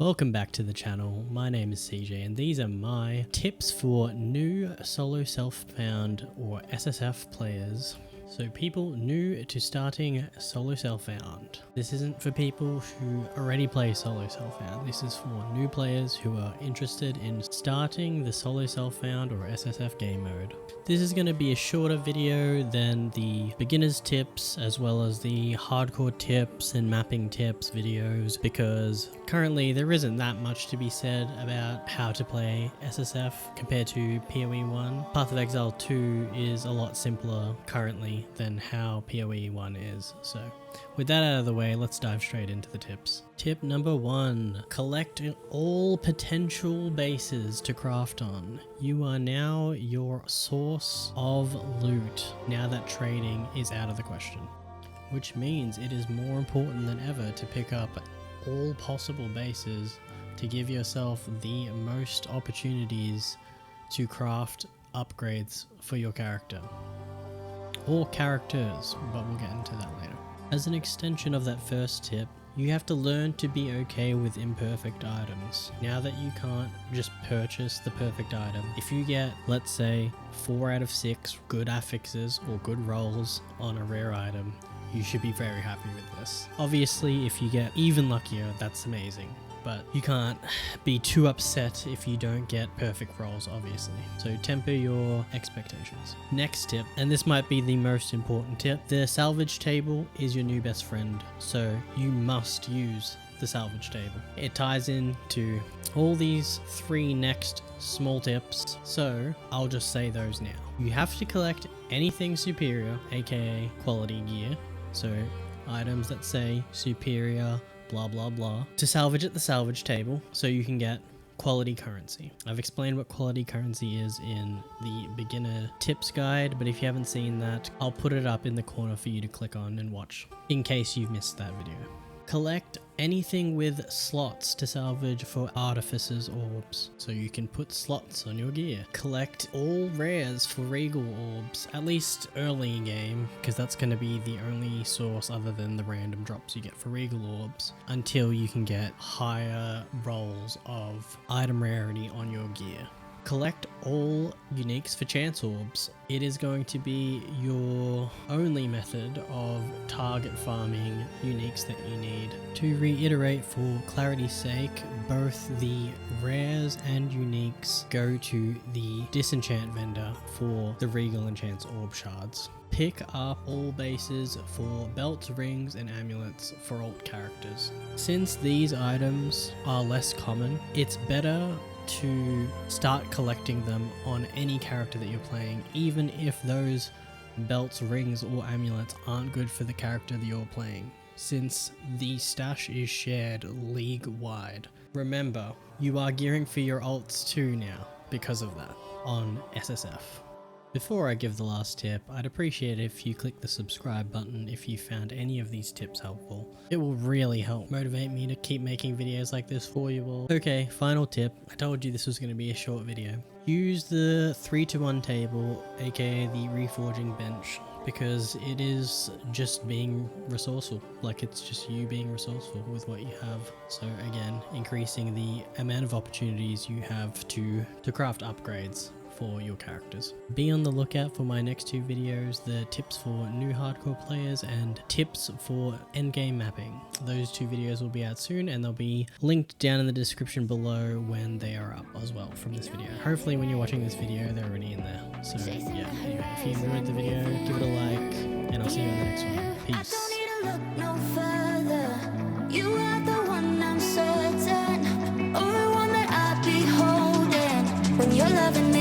Welcome back to the channel. My name is CJ and these are my tips for new solo self-found or SSF players. So people new to starting solo self-found. This isn't for people who already play solo self-found. This is for new players who are interested in starting the solo self-found or SSF game mode. This is going to be a shorter video than the beginners tips as well as the hardcore tips and mapping tips videos, because currently there isn't that much to be said about how to play SSF compared to PoE 1. Path of Exile 2 is a lot simpler currently than how PoE 1 is. So with that out of the way, let's dive straight into the tips. Tip number 1, collect all potential bases to craft on. You are now your source of loot now that trading is out of the question, which means it is more important than ever to pick up all possible bases to give yourself the most opportunities to craft upgrades for your character. Or characters, but we'll get into that later. As an extension of that first tip, you have to learn to be okay with imperfect items. Now that you can't just purchase the perfect item, if you get, let's say, 4 out of 6 good affixes or good rolls on a rare item, you should be very happy with this. Obviously, if you get even luckier, that's amazing. But you can't be too upset if you don't get perfect rolls, obviously. So temper your expectations. Next tip, and this might be the most important tip, the salvage table is your new best friend. So you must use the salvage table. It ties into all these 3 next small tips. So I'll just say those now. You have to collect anything superior, aka quality gear. So items that say superior blah blah blah, to salvage at the salvage table so you can get quality currency. I've explained what quality currency is in the beginner tips guide, but if you haven't seen that, I'll put it up in the corner for you to click on and watch in case you've missed that video. Collect anything with slots to salvage for artificers orbs, so you can put slots on your gear. Collect all rares for regal orbs, at least early in game, because that's going to be the only source other than the random drops you get for regal orbs, until you can get higher rolls of item rarity on your gear. Collect all uniques for chance orbs. It is going to be your only method of target farming uniques that you need. To reiterate for clarity's sake, both the rares and uniques go to the Disenchant Vendor for the regal and chance orb shards. Pick up all bases for belts, rings, and amulets for alt characters. Since these items are less common, it's better to start collecting them on any character that you're playing, even if those belts, rings, or amulets aren't good for the character that you're playing, since the stash is shared league-wide. Remember, you are gearing for your alts too now because of that on SSF. Before I give the last tip, I'd appreciate it if you click the subscribe button if you found any of these tips helpful. It will really help motivate me to keep making videos like this for you all. Okay, final tip. I told you this was going to be a short video. Use the 3-to-1 table, aka the reforging bench, because it is just being resourceful. Like, it's just you being resourceful with what you have. So again, increasing the amount of opportunities you have to craft upgrades for your characters. Be on the lookout for my next 2 videos, the tips for new hardcore players and tips for endgame mapping. Those 2 videos will be out soon and they'll be linked down in the description below when they are up as well from this video. Hopefully when you're watching this video, they're already in there. So yeah, anyway, if you enjoyed the video, give it a like and I'll see you in the next one. Peace. You are the one I'm certain, or one that I'd be holding when you're loving me.